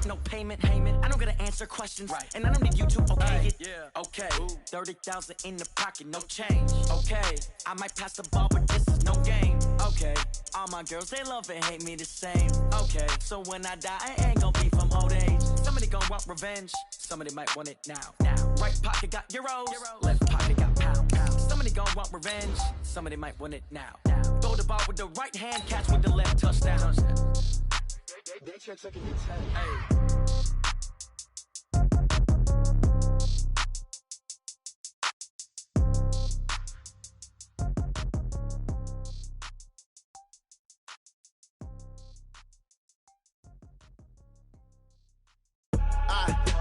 no payment. I don't gotta answer questions, and I don't need you to okay it. Okay, 30,000 in the pocket, no change. Okay, I might pass the ball, but this is no game. Okay, all my girls, they love and hate me the same. Okay, so when I die, I ain't gonna be from old age. Somebody gon' want revenge, somebody might want it now. Right pocket got euros, left pocket got pounds. Somebody gon' want revenge, somebody might want it now. Throw the ball with the right hand, catch with the left, touchdown. They check second and 10. Hey.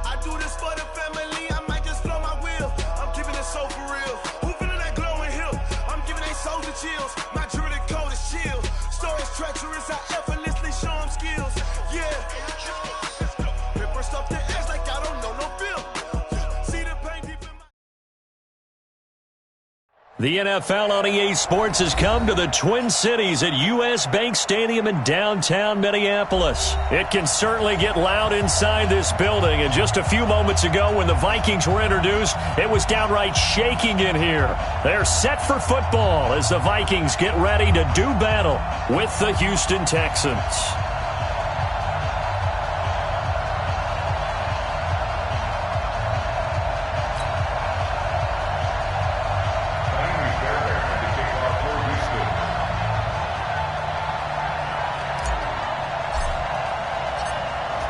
I do this for the family, I might just blow my wheel. I'm keeping it so for real. Who feeling that glowing hill? I'm giving they souls the chills. My jewelry code is chill. Stories treacherous, I effortlessly show them skills. Yeah. Ripper stuff the edge like I don't know no feel. See the pain deep in my... The NFL on EA Sports has come to the Twin Cities at US Bank Stadium in downtown Minneapolis. It can certainly get loud inside this building, and just a few moments ago when the Vikings were introduced, it was downright shaking in here. They're set for football as the Vikings get ready to do battle with the Houston Texans.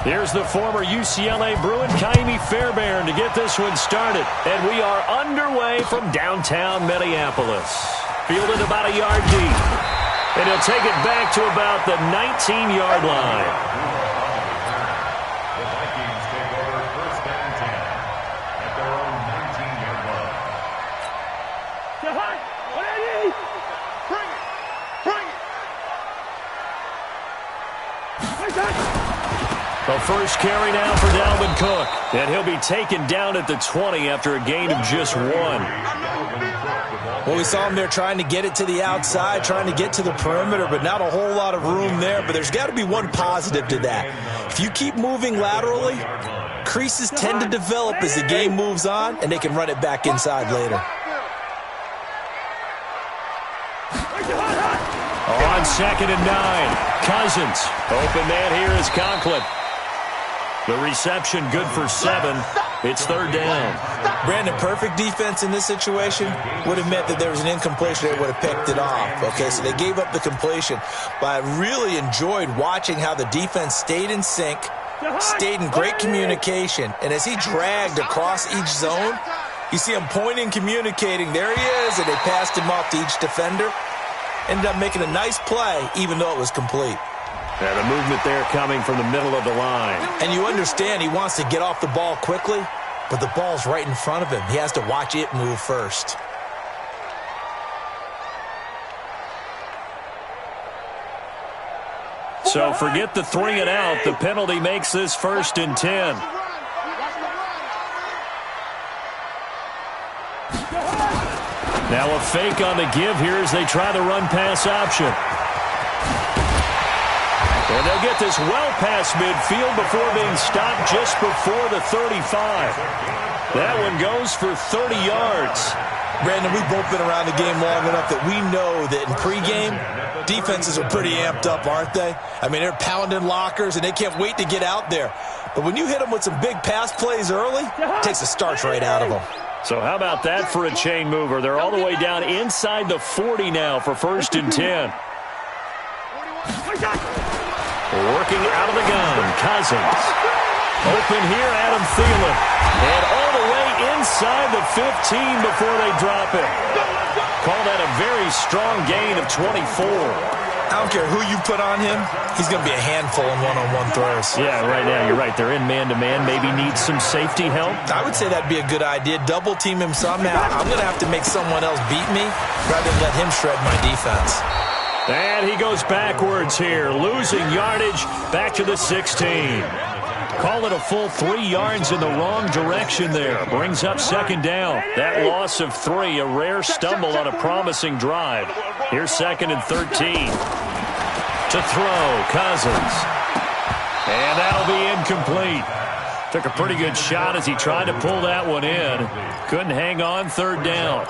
Here's the former UCLA Bruin, Ka'imi Fairbairn, to get this one started. And we are underway from downtown Minneapolis. Fielded about a yard deep. And he'll take it back to about the 19-yard line. The Vikings take over first down 10 at their own 19-yard line. The first carry now for Dalvin Cook. And he'll be taken down at the 20 after a gain of just 1. Well, we saw him there trying to get it to the outside, trying to get to the perimeter, but not a whole lot of room there. But there's got to be one positive to that. If you keep moving laterally, creases tend to develop as the game moves on, and they can run it back inside later. On 2nd and 9, Cousins. Open man here is Conklin. The reception good for 7. It's 3rd down. Brandon, perfect defense in this situation would have meant that there was an incompletion. They would have picked it off. Okay, so they gave up the completion. But I really enjoyed watching how the defense stayed in sync, stayed in great communication, and as he dragged across each zone, you see him pointing, communicating. There he is, and they passed him off to each defender. Ended up making a nice play, even though it was complete. Yeah, the movement there coming from the middle of the line. And you understand he wants to get off the ball quickly, but the ball's right in front of him. He has to watch it move first. So forget the 3 and out. The penalty makes this 1st and 10. Now a fake on the give here as they try the run-pass option. And they'll get this well past midfield before being stopped just before the 35. That one goes for 30 yards. Brandon, we've both been around the game long enough that we know that in pregame, defenses are pretty amped up, aren't they? I mean, they're pounding lockers, and they can't wait to get out there. But when you hit them with some big pass plays early, it takes the starch right out of them. So how about that for a chain mover? They're all the way down inside the 40 now for 1st and 10. Working out of the gun, Cousins. Open here, Adam Thielen. And all the way inside the 15 before they drop it. Call that a very strong gain of 24. I don't care who you put on him, he's going to be a handful in one-on-one throws. Yeah, right now, you're right. They're in man-to-man. Maybe needs some safety help. I would say that'd be a good idea. Double-team him somehow. I'm going to have to make someone else beat me rather than let him shred my defense. And he goes backwards here, losing yardage back to the 16. Call it a full 3 yards in the wrong direction there. Brings up 2nd down. That loss of 3, a rare stumble on a promising drive. Here's 2nd and 13. To throw, Cousins. And that'll be incomplete. Took a pretty good shot as he tried to pull that one in. Couldn't hang on, third down.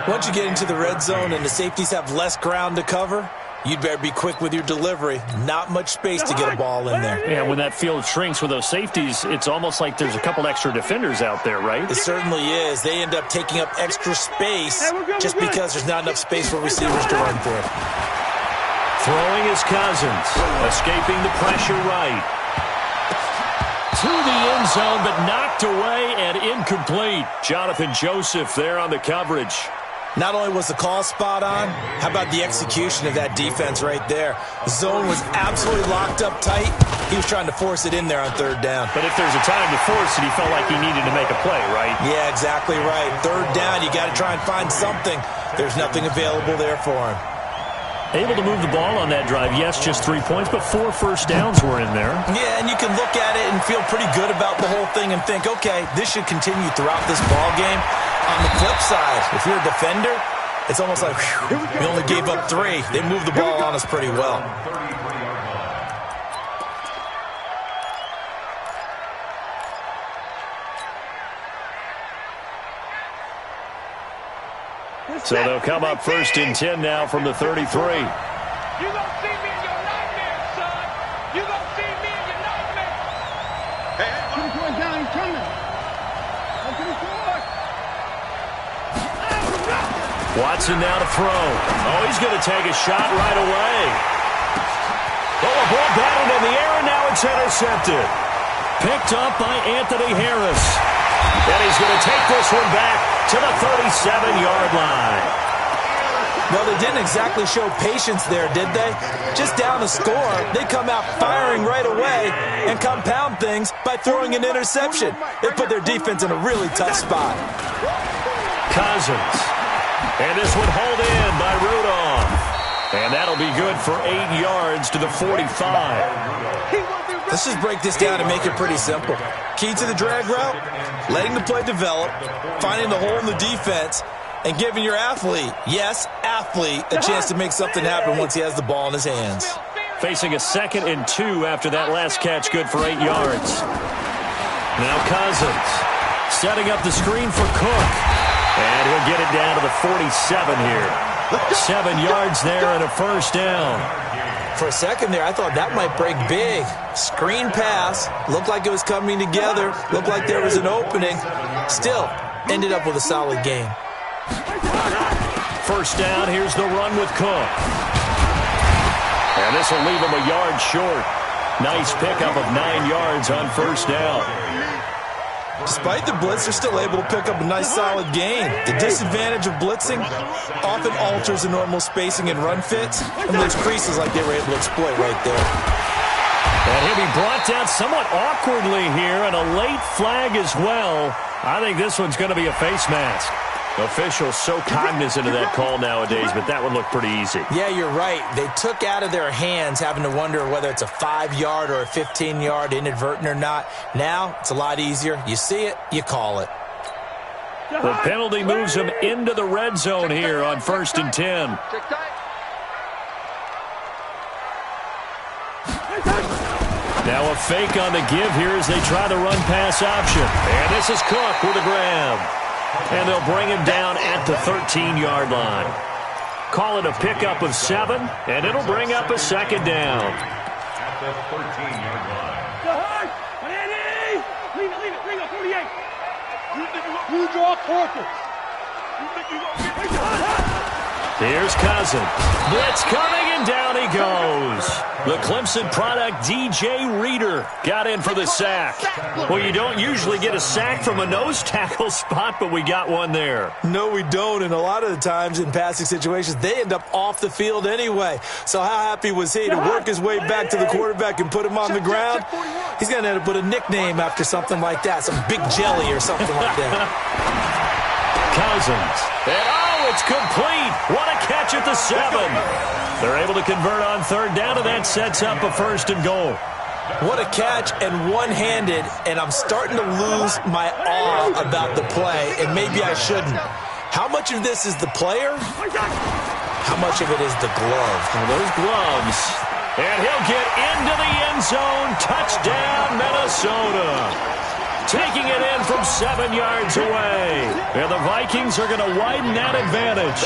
Once you get into the red zone and the safeties have less ground to cover, you'd better be quick with your delivery. Not much space to get a ball in there. Yeah, when that field shrinks with those safeties, it's almost like there's a couple extra defenders out there, right? It certainly is. They end up taking up extra space just because there's not enough space for receivers to run through. Throwing is Cousins, escaping the pressure right. To the end zone, but knocked away and incomplete. Jonathan Joseph there on the coverage. Not only was the call spot on, how about the execution of that defense right there? The zone was absolutely locked up tight. He was trying to force it in there on third down. But if there's a time to force it, he felt like he needed to make a play, right? Yeah, exactly right. Third down, you got to try and find something. There's nothing available there for him. Able to move the ball on that drive. Yes, just 3 points, but 4 first downs were in there. Yeah, and you can look at it and feel pretty good about the whole thing and think, okay, this should continue throughout this ball game. On the flip side, if you're a defender, it's almost like, whew, we only gave up 3. They moved the ball on us pretty well. So they'll come up first and 10 now from the 33. You gonna see me in your nightmares, son. You gonna see me in your nightmares. Hey, he's going down. He's coming. Up to the floor. Watson now to throw. Oh, he's going to take a shot right away. Oh, a ball batted in the air, and now it's intercepted. Picked up by Anthony Harris. And he's going to take this one back to the 37-yard line. Well, they didn't exactly show patience there, did they? Just down the score, they come out firing right away and compound things by throwing an interception. They put their defense in a really tough spot. Cousins. And this one hauled in by Rudolph. And that'll be good for 8 yards to the 45. Let's just break this down and make it pretty simple. Key to the drag route, letting the play develop, finding the hole in the defense, and giving your athlete, yes, athlete, a chance to make something happen once he has the ball in his hands. Facing a 2nd and 2 after that last catch, good for 8 yards. Now Cousins setting up the screen for Cook. And he'll get it down to the 47 here. 7 yards there and a first down. For a second there, I thought that might break big. Screen pass. Looked like it was coming together. Looked like there was an opening. Still, ended up with a solid game. First down, here's the run with Cook. And this will leave him a yard short. Nice pickup of 9 yards on first down. Despite the blitz, they're still able to pick up a nice solid gain. The disadvantage of blitzing often alters the normal spacing and run fits, and leaves creases like they were able to exploit right there. And he'll be brought down somewhat awkwardly here, and a late flag as well. I think this one's going to be a face mask. Officials so cognizant of that call nowadays, but that one looked pretty easy. Yeah, you're right. They took out of their hands having to wonder whether it's a 5-yard or a 15-yard inadvertent or not. Now, it's a lot easier. You see it, you call it. The penalty moves him into the red zone here on 1st and 10. Now a fake on the give here as they try the run-pass option. And this is Cook with a grab. And they'll bring him down at the 13-yard line. Call it a pickup of 7, and it'll bring up a 2nd down. At the 13-yard line. Leave it. Bring up 48. You draw quarters. You think you gonna get Here's Cousins. Blitz coming, and down he goes. The Clemson product, DJ Reader, got in for the sack. Well, you don't usually get a sack from a nose tackle spot, but we got one there. No, we don't, and a lot of the times in passing situations, they end up off the field anyway. So how happy was he to work his way back to the quarterback and put him on the ground? He's going to end up with a nickname after something like that, some Big Jelly or something like that. Cousins. And it's complete. What a catch at the 7. They're able to convert on 3rd down, and that sets up a 1st and goal. What a catch, and one-handed, and I'm starting to lose my awe about the play, and maybe I shouldn't. How much of this is the player? How much of it is the glove? Well, those gloves, And he'll get into the end zone. Touchdown, Minnesota. Taking it in from 7 yards away. And the Vikings are going to widen that advantage.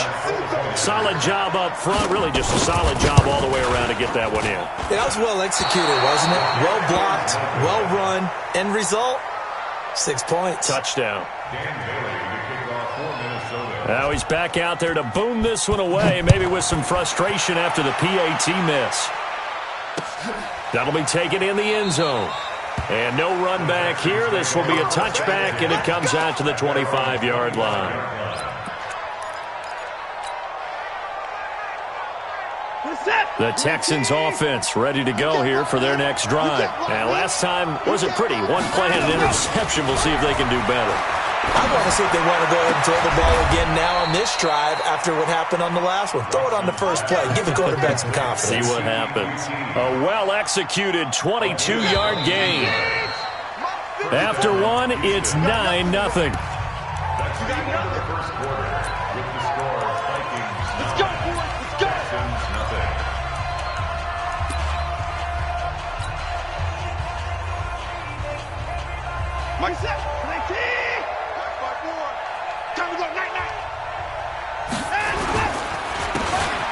Solid job up front. Really just a solid job all the way around to get that one in. That was well executed, wasn't it? Well blocked, well run. End result, 6 points. Touchdown. Now he's back out there to boom this one away, maybe with some frustration after the PAT miss. That'll be taken in the end zone. And no run back here. This will be a touchback, and it comes out to the 25-yard line. The Texans offense ready to go here for their next drive. And last time wasn't pretty. One play and an interception. We'll see if they can do better. I want to see if they want to go ahead and throw the ball again now on this drive after what happened on the last one. Throw it on the first play. Give the quarterback some confidence. See what happens. A well-executed 22-yard gain. After one, it's 9-0. That's the end of the first quarter with the score Vikings. Let's go, boys. Let's go. Texans nothing. Mike set. Play team. Time to go. Night.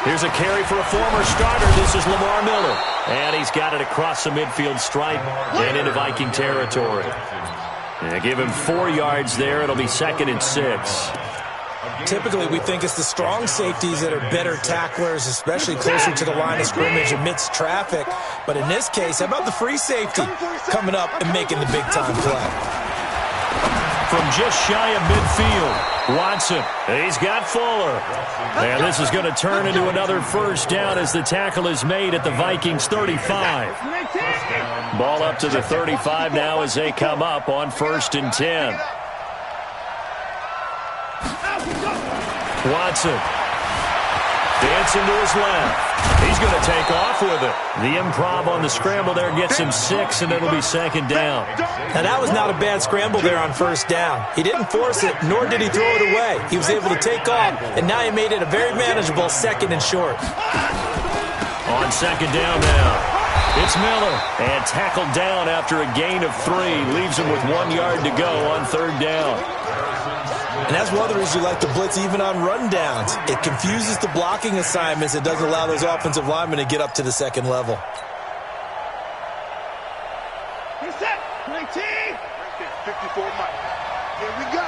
Here's a carry for a former starter. This is Lamar Miller. And he's got it across the midfield stripe and into Viking territory. And give him 4 yards there. It'll be 2nd and 6. Typically, we think it's the strong safeties that are better tacklers, especially closer to the line of scrimmage amidst traffic. But in this case, how about the free safety coming up and making the big-time play? From just shy of midfield, Watson. He's got Fuller. And this is going to turn into another first down as the tackle is made at the Vikings 35. Ball up to the 35 now as they come up on 1st and 10. Watson dancing to his left. He's going to take off with it. The improv on the scramble there gets him 6, and it'll be 2nd down. Now, that was not a bad scramble there on 1st down. He didn't force it, nor did he throw it away. He was able to take off, and now he made it a very manageable 2nd and short. On 2nd down now. It's Miller, and tackled down after a gain of 3. Leaves him with 1 yard to go on 3rd down. And that's one of the reasons you like to blitz even on rundowns. It confuses the blocking assignments. It doesn't allow those offensive linemen to get up to the 2nd level. He's set. Play team. 54 Mike. Here we go.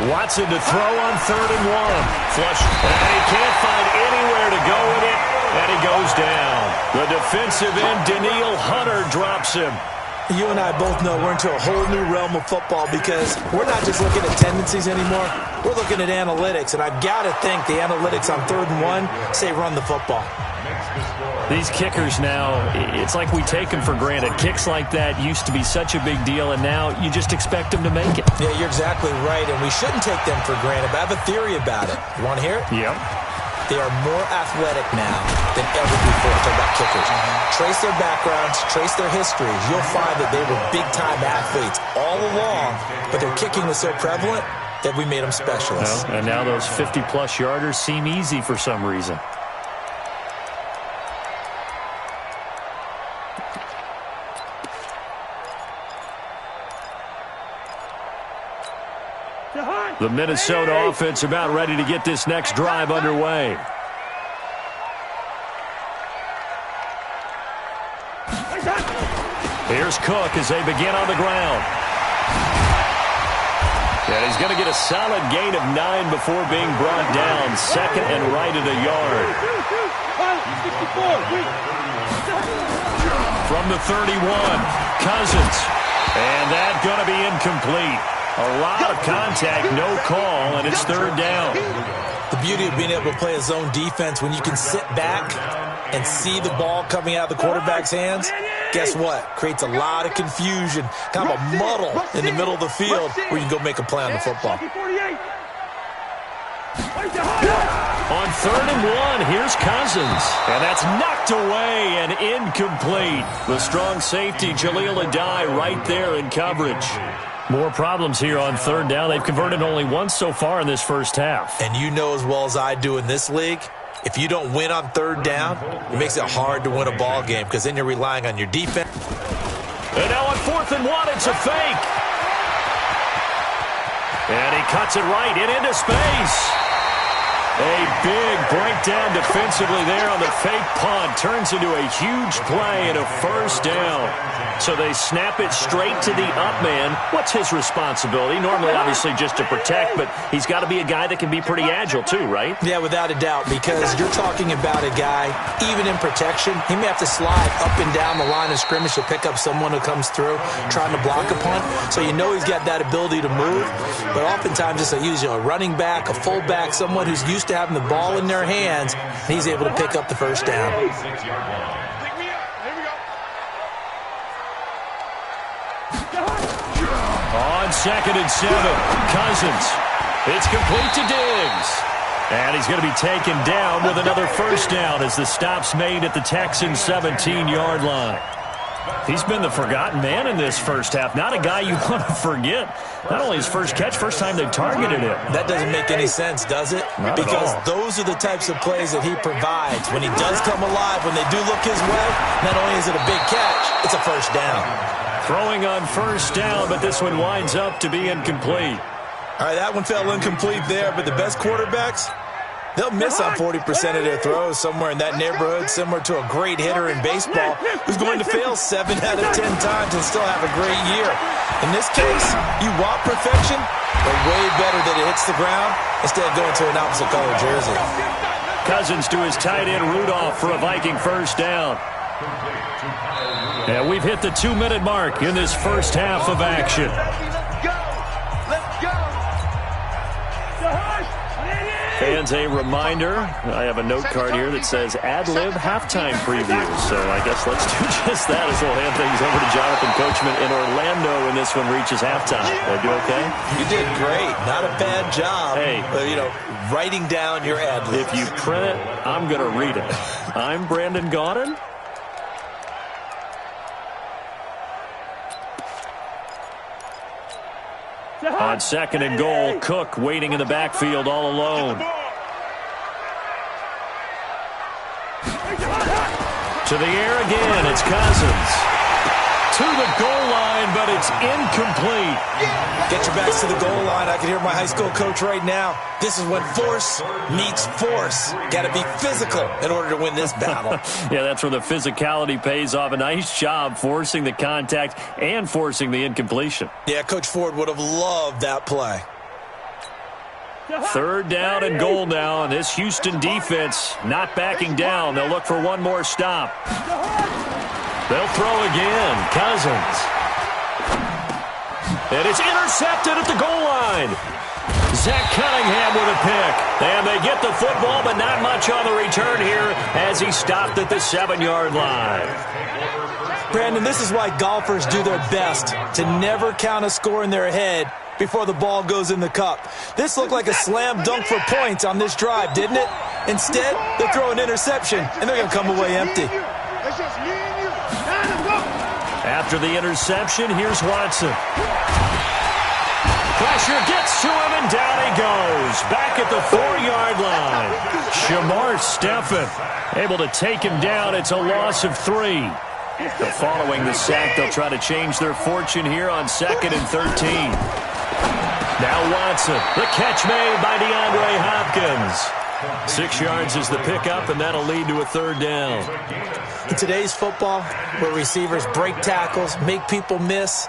Watson to throw on 3rd and 1. Flush. And he can't find anywhere to go with it. And he goes down. The defensive end, Danielle Hunter, drops him. You and I both know we're into a whole new realm of football because we're not just looking at tendencies anymore. We're looking at analytics, and I've got to think the analytics on 3rd and 1 say run the football. These kickers now, it's like we take them for granted. Kicks like that used to be such a big deal, and now you just expect them to make it. Yeah, you're exactly right, and we shouldn't take them for granted, but I have a theory about it. You want to hear it? Yep. They are more athletic now than ever before. Talk about kickers. Trace their backgrounds, trace their histories. You'll find that they were big-time athletes all along, but their kicking was so prevalent that we made them specialists. Well, and now those 50-plus yarders seem easy for some reason. The Minnesota offense about ready to get this next drive underway. Here's Cook as they begin on the ground. And he's going to get a solid gain of 9 before being brought down. 2nd and right at a yard. From the 31, Cousins. And that's going to be incomplete. A lot of contact, no call, and it's 3rd down. The beauty of being able to play a zone defense when you can sit back and see the ball coming out of the quarterback's hands, guess what? Creates a lot of confusion, kind of a muddle in the middle of the field where you can go make a play on the football. On 3rd and 1, here's Cousins. And that's knocked away and incomplete. The strong safety, Jaleel Addae, right there in coverage. More problems here on third down. They've converted only once so far in this first half. And you know as well as I do in this league, if you don't win on third down, it makes it hard to win a ball game because then you're relying on your defense. And now on 4th and 1, it's a fake. And he cuts it right into space. A big breakdown defensively there on the fake punt. Turns into a huge play and a first down. So they snap it straight to the up man. What's his responsibility? Normally, obviously, just to protect, but he's got to be a guy that can be pretty agile too, right? Yeah, without a doubt, because you're talking about a guy, even in protection, he may have to slide up and down the line of scrimmage to pick up someone who comes through trying to block a punt. So you know he's got that ability to move, but oftentimes it's a running back, a fullback, someone who's used to having the ball in their hands, and he's able to pick up the first down. On 2nd and 7, Cousins. It's complete to Diggs. And he's going to be taken down with another first down as the stop's made at the Texans' 17-yard line. He's been the forgotten man in this first half. Not a guy you want to forget. Not only his first catch, first time they've targeted him. That doesn't make any sense, does it? Not because at all. Those are the types of plays that he provides. When he does come alive, when they do look his way, not only is it a big catch, it's a first down. Throwing on first down, but this one winds up to be incomplete. All right, that one fell incomplete there, but the best quarterbacks, they'll miss on 40% of their throws somewhere in that neighborhood, similar to a great hitter in baseball who's going to fail 7 out of 10 times and still have a great year. In this case, you want perfection, but way better that it hits the ground instead of going to an opposite color jersey. Cousins to his tight end Rudolph for a Viking first down. And we've hit the 2-minute mark in this first half of action. Fans, a reminder, I have a note card here that says ad-lib halftime preview. So I guess let's do just that as we'll hand things over to Jonathan Coachman in Orlando when this one reaches halftime. Did I do okay? You did great. Not a bad job. Hey. Writing down your ad-libs. If you print it, I'm going to read it. I'm Brandon Gaudin. On 2nd and goal, Cook waiting in the backfield all alone. To the air again, it's Cousins. To the goal line, but it's incomplete. Get your backs to the goal line. I can hear my high school coach right now. This is when force meets force. Got to be physical in order to win this battle. Yeah, that's where the physicality pays off. A nice job forcing the contact and forcing the incompletion. Yeah, Coach Ford would have loved that play. 3rd down and goal now, and this Houston defense not backing down. They'll look for one more stop. They'll throw again. Cousins. And it's intercepted at the goal line. Zach Cunningham with a pick. And they get the football, but not much on the return here as he stopped at the 7-yard line. Brandon, this is why golfers do their best to never count a score in their head before the ball goes in the cup. This looked like a slam dunk for points on this drive, didn't it? Instead, they throw an interception, and they're going to come away empty. After the interception, here's Watson. Pressure gets to him, and down he goes. Back at the 4-yard line. Shamar Stephen able to take him down. It's a loss of 3. But following the sack, they'll try to change their fortune here on 2nd and 13. Now Watson. The catch made by DeAndre Hopkins. 6 yards is the pickup, and that'll lead to a 3rd down. In today's football, where receivers break tackles, make people miss,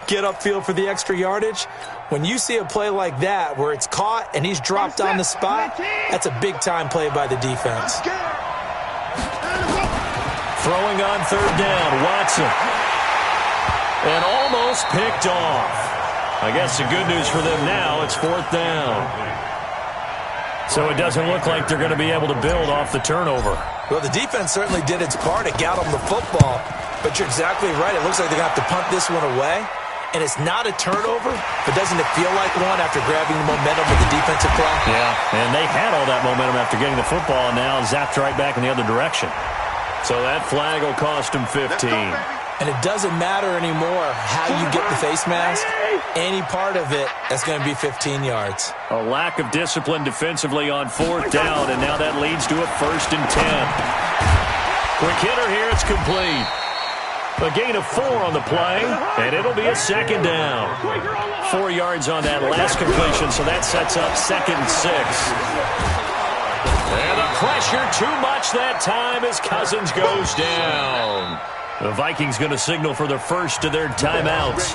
get upfield for the extra yardage, when you see a play like that where it's caught and he's dropped on the spot, that's a big-time play by the defense. Throwing on 3rd down, Watson. And almost picked off. I guess the good news for them now, it's 4th down. So it doesn't look like they're going to be able to build off the turnover. Well, the defense certainly did its part. It got them the football. But you're exactly right. It looks like they're going to have to punt this one away. And it's not a turnover, but doesn't it feel like one after grabbing the momentum with the defensive play? Yeah, and they had all that momentum after getting the football and now zapped right back in the other direction. So that flag will cost them 15. And it doesn't matter anymore how you get the face mask. Any part of it, that's going to be 15 yards. A lack of discipline defensively on 4th down, and now that leads to a 1st and 10. Quick hitter here, it's complete. A gain of 4 on the play, and it'll be a 2nd down. 4 yards on that last completion, so that sets up 2nd and 6. And the pressure too much that time as Cousins goes down. The Vikings going to signal for their first of their timeouts,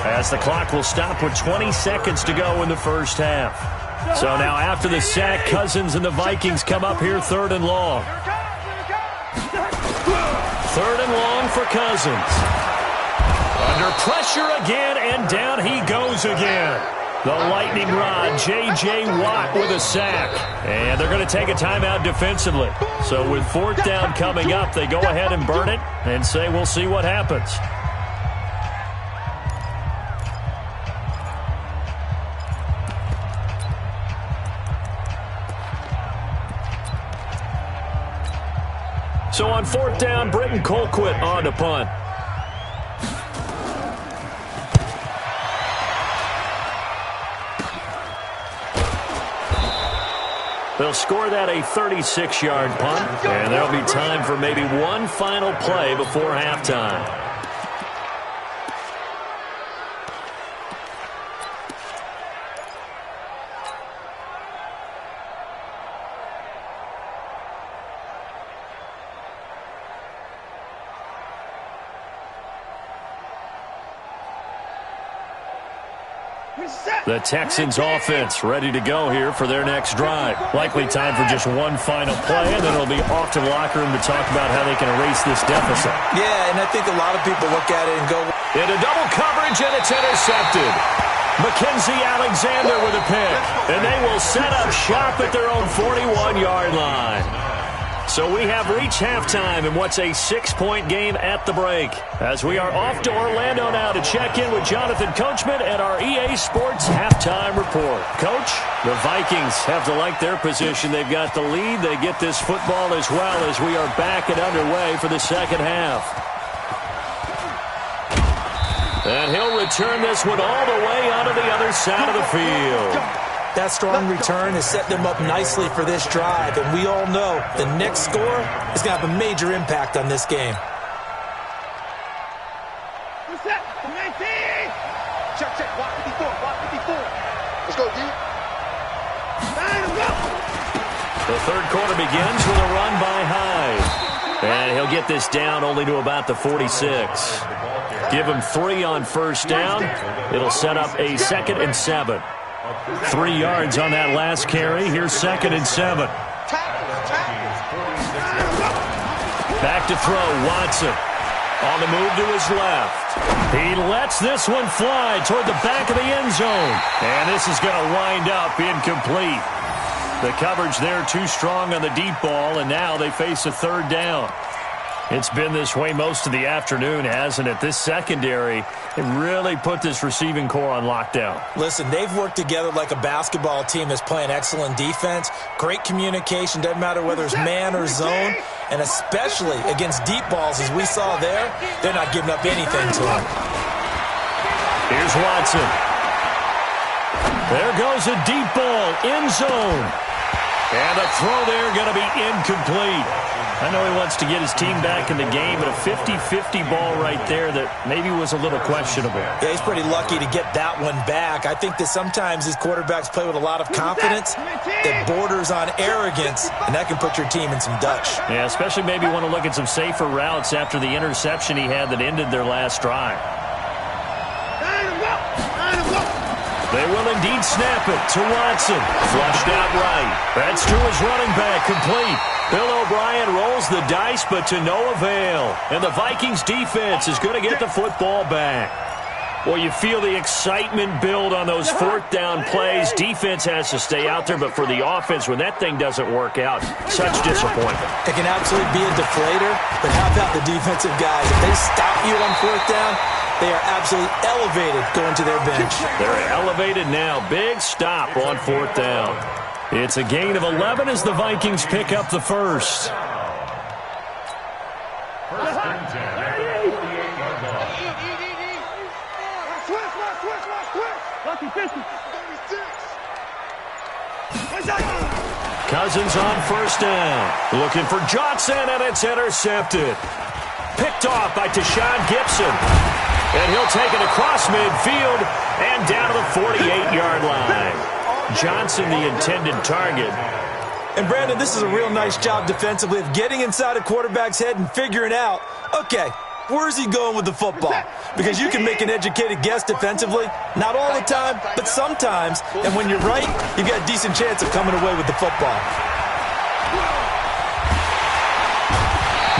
as the clock will stop with 20 seconds to go in the first half. So now after the sack, Cousins and the Vikings come up here 3rd and long. 3rd and long for Cousins. Under pressure again, and down he goes again. The lightning rod, J.J. Watt with a sack. And they're going to take a timeout defensively. So with 4th down coming up, they go ahead and burn it and say we'll see what happens. So on 4th down, Britton Colquitt on to punt. They'll score that a 36-yard punt, and there'll be time for maybe one final play before halftime. The Texans offense ready to go here for their next drive. Likely time for just one final play, and then it'll be off to the locker room to talk about how they can erase this deficit. Yeah, and I think a lot of people look at it and go, into double coverage, and it's intercepted. Mackenzie Alexander with a pick, and they will set up shop at their own 41-yard line. So we have reached halftime in what's a 6-point game at the break, as we are off to Orlando now to check in with Jonathan Coachman at our EA Sports Halftime Report. Coach, the Vikings have to like their position. They've got the lead. They get this football as well as we are back and underway for the second half. And he'll return this one all the way onto the other side of the field. That strong return has set them up nicely for this drive, and we all know the next score is going to have a major impact on this game. Check. Walk 54. Let's go, D. The third quarter begins with a run by Hyde. And he'll get this down only to about the 46. Give him 3 on first down. It'll set up a 2nd and 7. 3 yards on that last carry. Here's 2nd and 7. Back to throw, Watson. On the move to his left. He lets this one fly toward the back of the end zone. And this is going to wind up incomplete. The coverage there too strong on the deep ball, and now they face a 3rd down. It's been this way most of the afternoon, hasn't it? This secondary, it really put this receiving core on lockdown. Listen, they've worked together like a basketball team that's playing excellent defense. Great communication, doesn't matter whether it's man or zone. And especially against deep balls, as we saw there, they're not giving up anything to them. Here's Watson. There goes a deep ball, end zone. And the throw there going to be incomplete. I know he wants to get his team back in the game, but a 50-50 ball right there that maybe was a little questionable. Yeah, he's pretty lucky to get that one back. I think that sometimes these quarterbacks play with a lot of confidence that borders on arrogance, and that can put your team in some Dutch. Yeah, especially maybe want to look at some safer routes after the interception he had that ended their last drive. They will indeed snap it to Watson. Flushed out right. That's to his running back, complete. Bill O'Brien rolls the dice, but to no avail. And the Vikings defense is going to get the football back. Well, you feel the excitement build on those 4th down plays. Defense has to stay out there, but for the offense, when that thing doesn't work out, such disappointment. It can absolutely be a deflator, but how about the defensive guys? If they stop you on 4th down, they are absolutely elevated going to their bench. They're elevated now. Big stop on 4th down. It's a gain of 11 as the Vikings pick up the first. First and 10 at the 48 Cousins on first down. Looking for Johnson, and it's intercepted. Picked off by Tashawn Gibson. And he'll take it across midfield and down to the 48-yard line. Johnson, the intended target. And, Brandon, this is a real nice job defensively of getting inside a quarterback's head and figuring out, okay, where's he going with the football? Because you can make an educated guess defensively. Not all the time, but sometimes. And when you're right, you've got a decent chance of coming away with the football.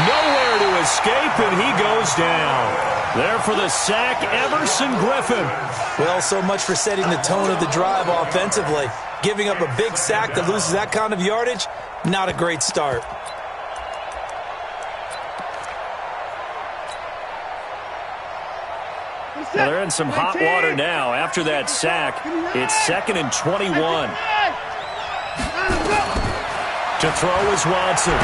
Nowhere to escape, and he goes down. There for the sack, Everson Griffin. Well, so much for setting the tone of the drive offensively. Giving up a big sack that loses that kind of yardage, not a great start. Well, they're in some hot water now. After that sack, it's 2nd and 21. To throw is Watson.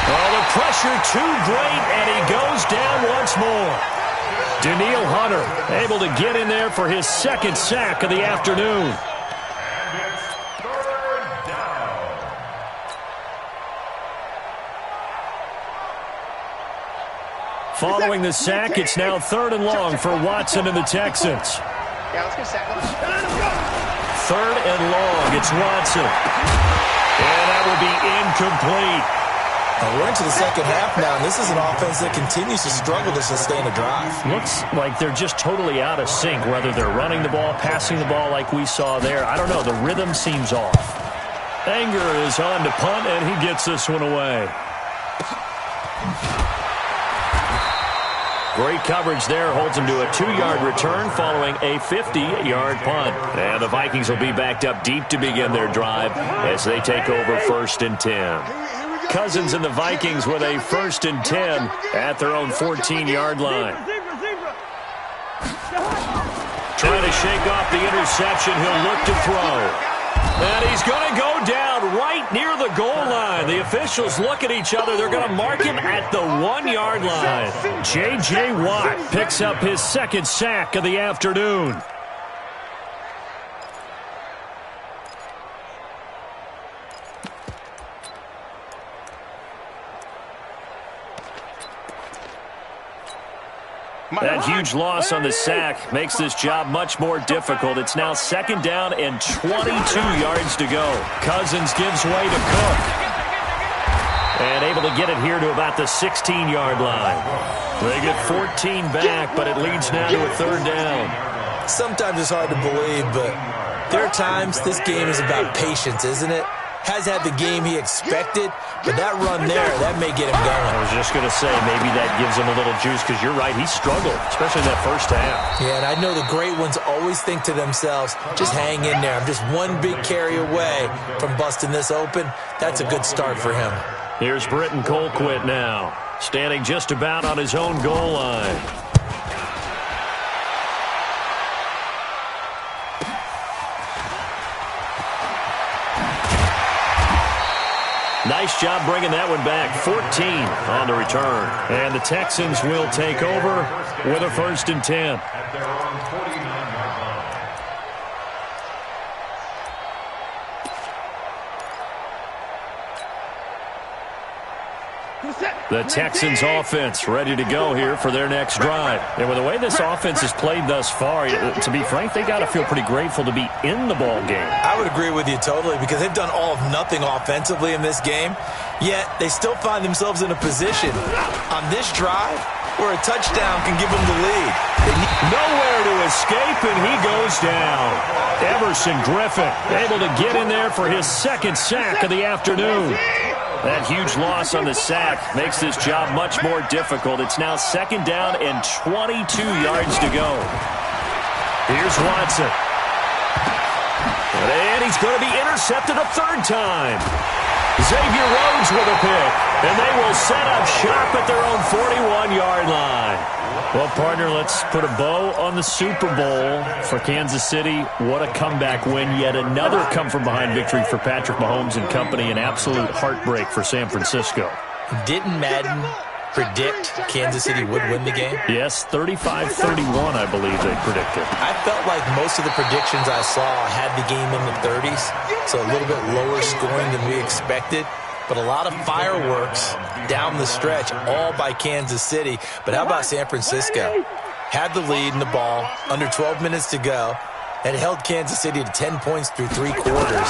Oh, the pressure too great, and he goes down once more. Danielle Hunter able to get in there for his 2nd sack of the afternoon. And it's 3rd down. Following the sack, it's now 3rd and long for Watson and the Texans. 3rd and long, it's Watson. And that will be incomplete. We're into the second half now, and this is an offense that continues to struggle to sustain a drive. Looks like they're just totally out of sync, whether they're running the ball, passing the ball like we saw there. I don't know, the rhythm seems off. Anger is on to punt, and he gets this one away. Great coverage there, holds him to a 2-yard return following a 50-yard punt. And the Vikings will be backed up deep to begin their drive as they take over 1st and 10. Cousins and the Vikings with a 1st and 10 at their own 14-yard line. Trying to shake off the interception, he'll look to throw. And he's going to go down right near the goal line. The officials look at each other. They're going to mark him at the 1-yard line. J.J. Watt picks up his 2nd sack of the afternoon. That huge loss on the sack makes this job much more difficult. It's now 2nd down and 22 yards to go. Cousins gives way to Cook. And able to get it here to about the 16-yard line. They get 14 back, but it leads now to a 3rd down. Sometimes it's hard to believe, but there are times this game is about patience, isn't it? Has had the game he expected, but that run there, that may get him going. I was just going to say, maybe that gives him a little juice, because you're right, he struggled, especially in that first half. Yeah, and I know the great ones always think to themselves, just hang in there. I'm just one big carry away from busting this open. That's a good start for him. Here's Britton Colquitt now, standing just about on his own goal line. Nice job bringing that one back. 14 on the return. And the Texans will take over with a 1st and 10. At their own 49-yard line. The Texans offense ready to go here for their next drive. And with the way this offense has played thus far, to be frank, they got to feel pretty grateful to be in the ball game. I would agree with you totally, because they've done all of nothing offensively in this game, yet they still find themselves in a position on this drive where a touchdown can give them the lead. Nowhere to escape, and he goes down. Everson Griffin able to get in there for his 2nd sack of the afternoon. That huge loss on the sack makes this job much more difficult. It's now 2nd down and 22 yards to go. Here's Watson. And he's going to be intercepted a 3rd time. Xavier Rhodes with a pick. And they will set up shop at their own 41-yard line. Well, partner, let's put a bow on the Super Bowl for Kansas City. What a comeback win. Yet another come-from-behind victory for Patrick Mahomes and company. An absolute heartbreak for San Francisco. Didn't Madden predict Kansas City would win the game? Yes, 35-31, I believe they predicted. I felt like most of the predictions I saw had the game in the 30s, so a little bit lower scoring than we expected. But a lot of fireworks down the stretch, all by Kansas City. But how about San Francisco? Had the lead in the ball, under 12 minutes to go, and held Kansas City to 10 points through 3 quarters.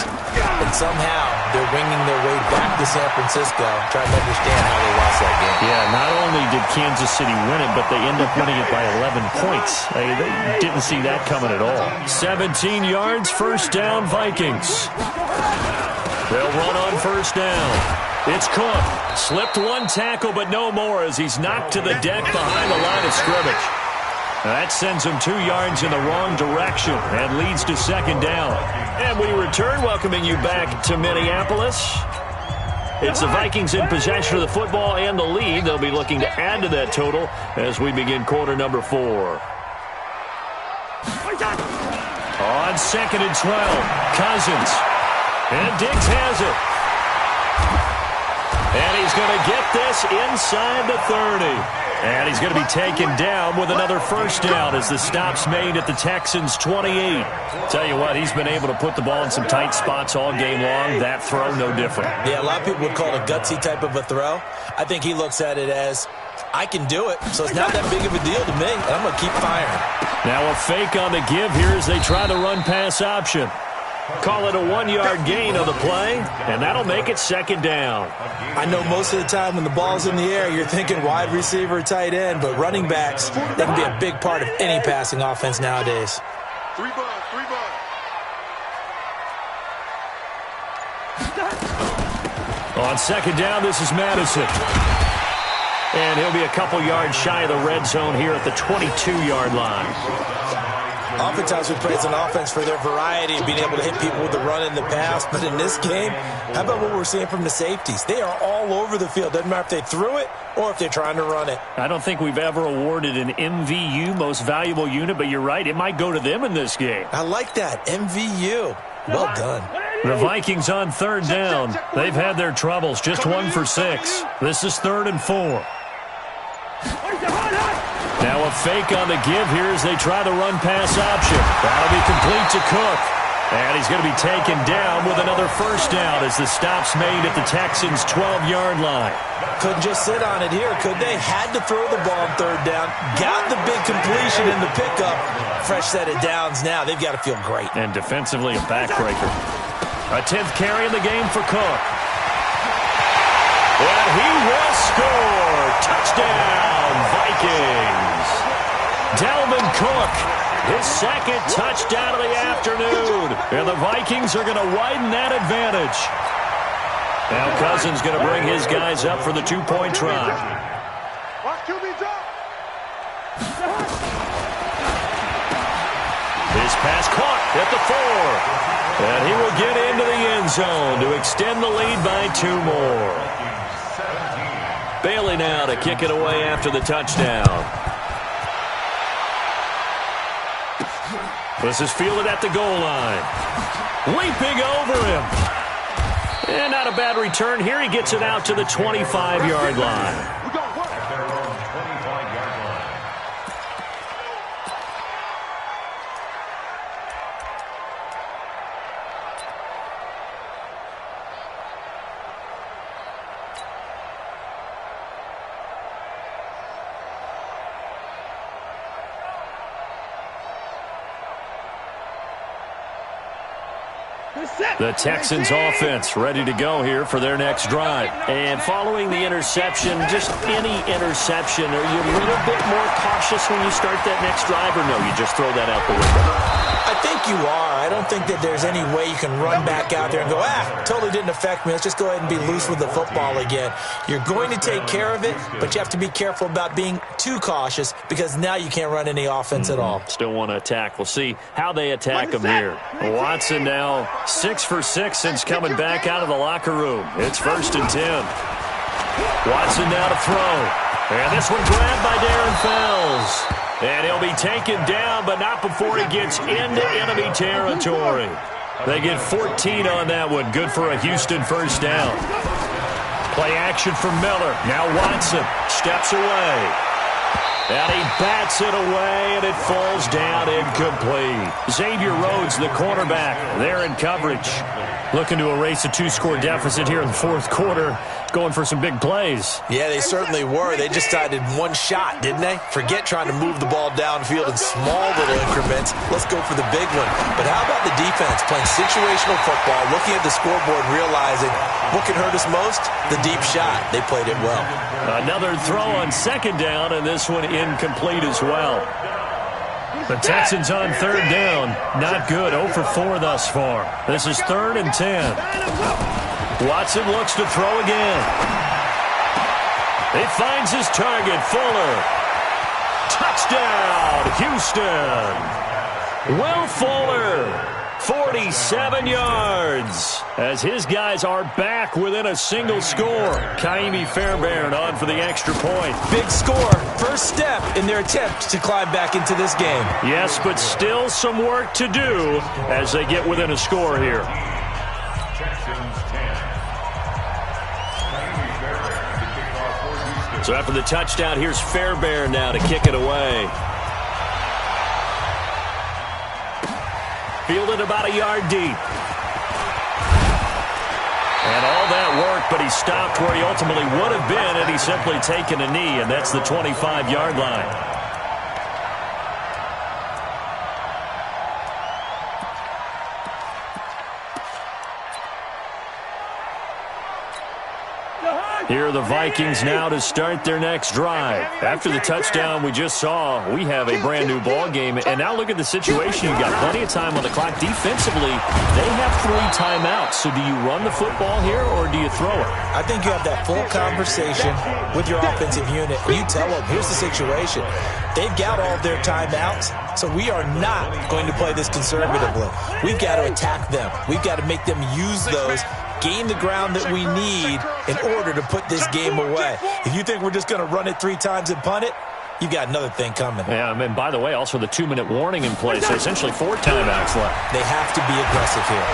And somehow they're winging their way back to San Francisco, trying to understand how they lost that game. Yeah, not only did Kansas City win it, but they end up winning it by 11 points. They didn't see that coming at all. 17 yards, first down, Vikings. They'll run on first down. It's Cook. Slipped one tackle, but no more as he's knocked to the deck behind the line of scrimmage. That sends him 2 yards in the wrong direction and leads to second down. And we return, welcoming you back to Minneapolis. It's the Vikings in possession of the football and the lead. They'll be looking to add to that total as we begin quarter number 4. On 2nd and 12, Cousins. And Diggs has it. And he's going to get this inside the 30. And he's going to be taken down with another first down as the stop's made at the Texans' 28. Tell you what, he's been able to put the ball in some tight spots all game long. That throw, no different. Yeah, a lot of people would call it a gutsy type of a throw. I think he looks at it as, I can do it, so it's not that big of a deal to me, and I'm going to keep firing. Now a fake on the give here as they try to run pass option. Call it a 1-yard gain on the play, and that'll make it second down. I know most of the time when the ball's in the air, you're thinking wide receiver, tight end, but running backs, they can be a big part of any passing offense nowadays. 3 balls. On second down, this is Madison. And he'll be a couple yards shy of the red zone here at the 22-yard line. Oftentimes we praise an offense for their variety of being able to hit people with the run and the pass, but in this game, how about what we're seeing from the safeties? They are all over the field. Doesn't matter if they threw it or if they're trying to run it. I don't think we've ever awarded an MVU, most valuable unit, but you're right, it might go to them in this game. I like that, MVU. Well done. The Vikings on third down. They've had their troubles, just 1 for 6. This is 3rd and 4. Now a fake on the give here as they try the run pass option. That'll be complete to Cook. And he's going to be taken down with another first down as the stop's made at the Texans' 12-yard line. Couldn't just sit on it here, could they? Had to throw the ball on third down. Got the big completion in the pickup. Fresh set of downs now. They've got to feel great. And defensively a backbreaker. A 10th carry in the game for Cook. And he will score. Touchdown, Vikings. Dalvin Cook, his second touchdown of the afternoon. And the Vikings are going to widen that advantage. Now Cousins going to bring his guys up for the 2-point try. His pass caught at the 4. And he will get into the end zone to extend the lead by 2 more. Bailey now to kick it away after the touchdown. This is fielded at the goal line. Leaping over him. And not a bad return here. He gets it out to the 25-yard line. The Texans offense ready to go here for their next drive. And following the interception, just any interception, are you a little bit more cautious when you start that next drive, or no, you just throw that out the window? I think you are. I don't think that there's any way you can run back out there and go, totally didn't affect me. Let's just go ahead and be loose with the football again. You're going to take care of it, but you have to be careful about being too cautious because now you can't run any offense at all. Still want to attack. We'll see how they attack him here. Watson now 6 for 6 since coming back out of the locker room. It's 1st and 10. Watson now to throw. And this one grabbed by Darren Fells. And he'll be taken down, but not before he gets into enemy territory. They get 14 on that one. Good for a Houston first down. Play action for Miller. Now Watson steps away. And he bats it away, and it falls down incomplete. Xavier Rhodes, the cornerback, there in coverage. Looking to erase a 2-score deficit here in the fourth quarter. Going for some big plays. Yeah, they certainly were. They just decided one shot, didn't they? Forget trying to move the ball downfield in small little increments. Let's go for the big one. But how about the defense playing situational football, looking at the scoreboard and realizing what can hurt us most? The deep shot. They played it well. Another throw on second down, and this one incomplete as well. The Texans on third down. Not good. 0 for 4 thus far. This is 3rd and 10. Watson looks to throw again. He finds his target, Fuller. Touchdown, Houston. Will Fuller, 47 yards, as his guys are back within a single score. Kaimi Fairbairn on for the extra point. Big score. First step in their attempt to climb back into this game. Yes, but still some work to do as they get within a score here. So after the touchdown, here's Fairbairn now to kick it away. Fielded about a yard deep. And all that work, but he stopped where he ultimately would have been had he simply taken a knee, and that's the 25-yard line. Here are the Vikings now to start their next drive. After the touchdown we just saw, we have a brand-new ball game. And now look at the situation. You've got plenty of time on the clock. Defensively, they have 3 timeouts. So do you run the football here or do you throw it? I think you have that full conversation with your offensive unit. You tell them, here's the situation. They've got all of their timeouts, so we are not going to play this conservatively. We've got to attack them. We've got to make them use those, gain the ground that we need in order to put this game away. If you think we're just going to run it 3 times and punt it, you've got another thing coming. Yeah, and by the way, also the 2-minute warning in place. So essentially 4 timeouts left. They have to be aggressive here.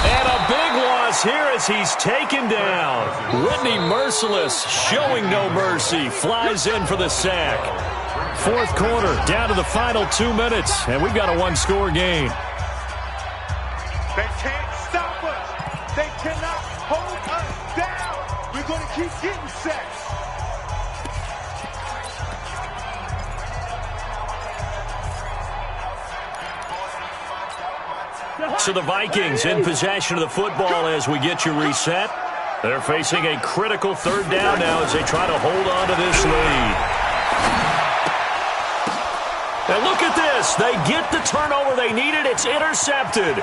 And a big loss here as he's taken down. Whitney Merciless, showing no mercy, flies in for the sack. Fourth quarter, down to the final 2 minutes, and we've got a 1-score game. They can't stop us. They cannot hold us down. We're going to keep getting sacks. So the Vikings in possession of the football as we get you reset. They're facing a critical third down now as they try to hold on to this lead. And look at this. They get the turnover they needed. It's intercepted.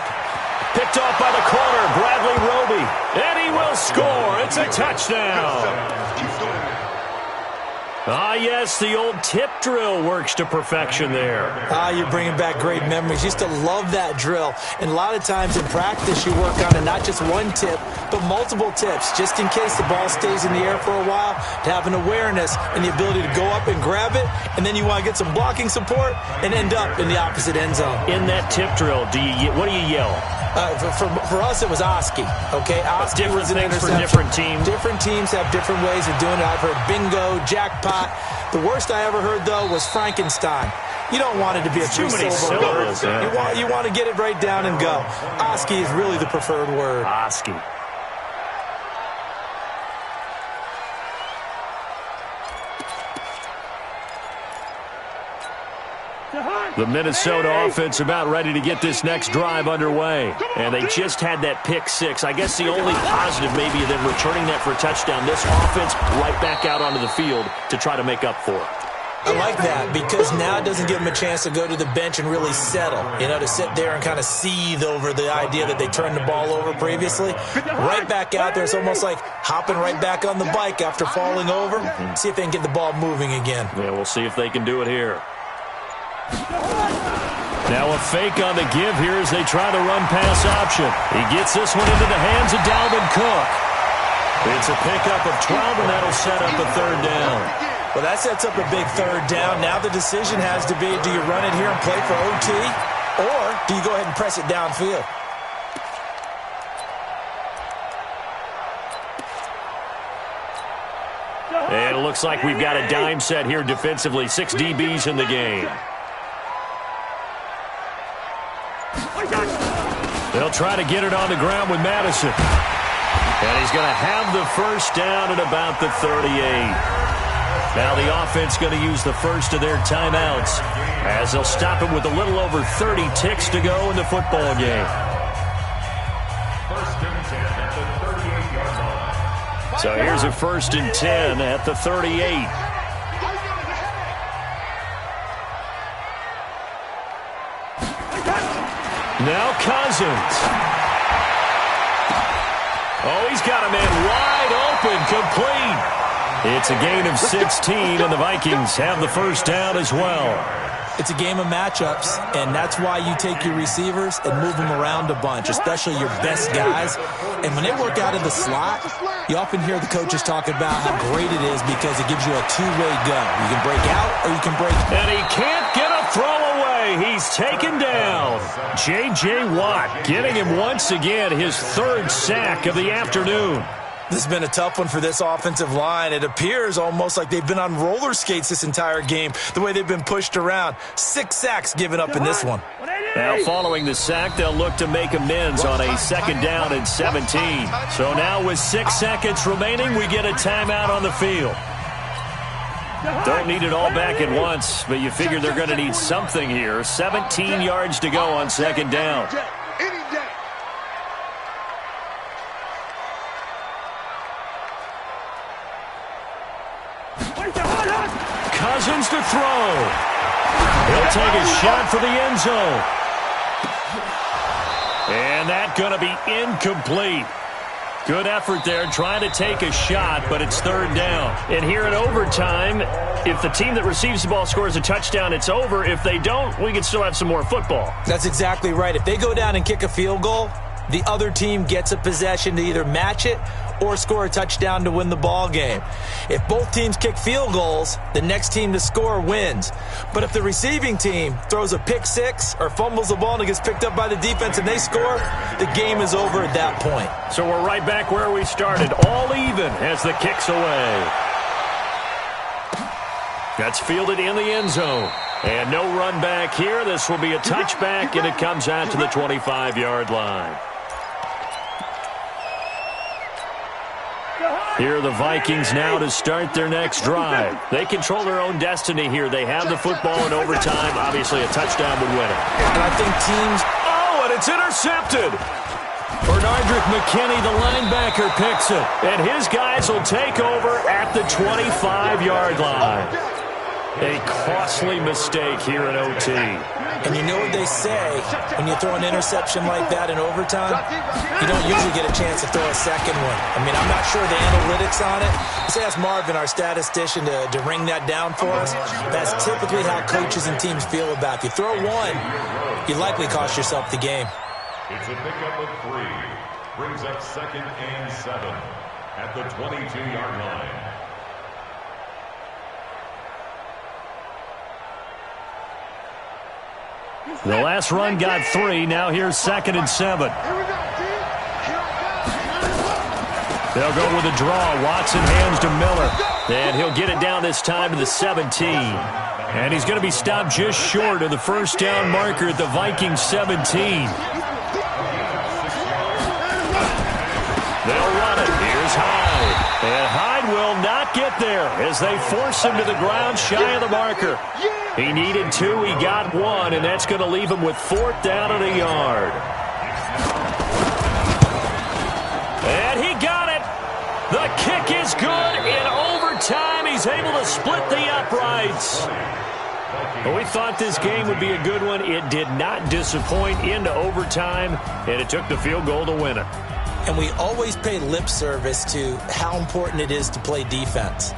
Picked off by the corner, Bradley Roby. And he will score. It's a touchdown. Ah, yes, the old tip drill works to perfection there. You're bringing back great memories. Used to love that drill. And a lot of times in practice, you work on it, not just one tip, but multiple tips, just in case the ball stays in the air for a while, to have an awareness and the ability to go up and grab it, and then you want to get some blocking support and end up in the opposite end zone. In that tip drill, what do you yell? For us, it was Oski. Okay, Oski was an things for interception. different teams. Different teams have different ways of doing it. I've heard bingo, jackpot. The worst I ever heard, though, was Frankenstein. You don't want it to be a too many syllables. Yeah. You want to get it right down and go. Oski is really the preferred word. Oski. The Minnesota offense about ready to get this next drive underway. And they just had that pick 6. I guess the only positive maybe of them returning that for a touchdown. This offense right back out onto the field to try to make up for it. I like that because now it doesn't give them a chance to go to the bench and really settle, to sit there and kind of seethe over the idea that they turned the ball over previously. Right back out there. It's almost like hopping right back on the bike after falling over. See if they can get the ball moving again. Yeah, we'll see if they can do it here. Now a fake on the give here as they try the run-pass option. He gets this one into the hands of Dalvin Cook. It's a pickup of 12, and that'll set up a third down. Well, that sets up a big third down. Now the decision has to be, do you run it here and play for OT, or do you go ahead and press it downfield? looks like we've got a dime set here defensively. 6 DBs in the game. They'll try to get it on the ground with Madison. And he's going to have the first down at about the 38. Now the offense going to use the first of their timeouts as they'll stop it with a little over 30 ticks to go in the football game. First and 10 at the 38-yard line. So here's a 1st and 10 at the 38. Now Cousins. Oh, he's got a man wide open, complete. It's a gain of 16, and the Vikings have the first down as well. It's a game of matchups, and that's why you take your receivers and move them around a bunch, especially your best guys. And when they work out of the slot, you often hear the coaches talk about how great it is because it gives you a two-way go. You can break out or you can break. And he can't get a throw away. He's taken down. J.J. Watt getting him once again, his 3rd sack of the afternoon. This has been a tough one for this offensive line. It appears almost like they've been on roller skates this entire game, the way they've been pushed around. 6 sacks given up in this one. Now following the sack, they'll look to make amends on a 2nd down and 17. So now with 6 seconds remaining, we get a timeout on the field. Don't need it all back at once, but you figure they're going to need something here. 17 yards to go on 2nd down. Cousins to throw. He'll take a shot for the end zone. And that's going to be incomplete. Good effort there trying to take a shot, but it's 3rd down. And here in overtime, if the team that receives the ball scores a touchdown, it's over. If they don't, we can still have some more football. That's exactly right. If they go down and kick a field goal, the other team gets a possession to either match it or score a touchdown to win the ball game. If both teams kick field goals, the next team to score wins. But if the receiving team throws a pick six or fumbles the ball and it gets picked up by the defense and they score, the game is over at that point. So we're right back where we started, all even as the kick's away. That's fielded in the end zone. And no run back here. This will be a touchback, and it comes out to the 25-yard line. Here are the Vikings now to start their next drive. They control their own destiny here. They have the football in overtime. Obviously, a touchdown would win it. And I think teams... Oh, and it's intercepted. Bernardrick McKinney, the linebacker, picks it. And his guys will take over at the 25-yard line. A costly mistake here in OT. And you know what they say, when you throw an interception like that in overtime, you don't usually get a chance to throw a second one. I mean, I'm not sure the analytics on it. Let's ask Marvin, our statistician, to ring that down for us. That's typically how coaches and teams feel about it. If you throw one, you likely cost yourself the game. It's a pickup of 3. Brings up 2nd and 7 at the 22-yard line. The last run got 3. Now here's 2nd and 7. They'll go with a draw. Watson hands to Miller. And he'll get it down this time to the 17. And he's going to be stopped just short of the first down marker at the Vikings 17. They'll run it. Here's Hyde. And Hyde will not get there as they force him to the ground shy of the marker. He needed 2, he got 1, and that's going to leave him with 4th down and a yard. And he got it. The kick is good. In overtime, he's able to split the uprights. We thought this game would be a good one. It did not disappoint into overtime, and it took the field goal to win it. And we always pay lip service to how important it is to play defense.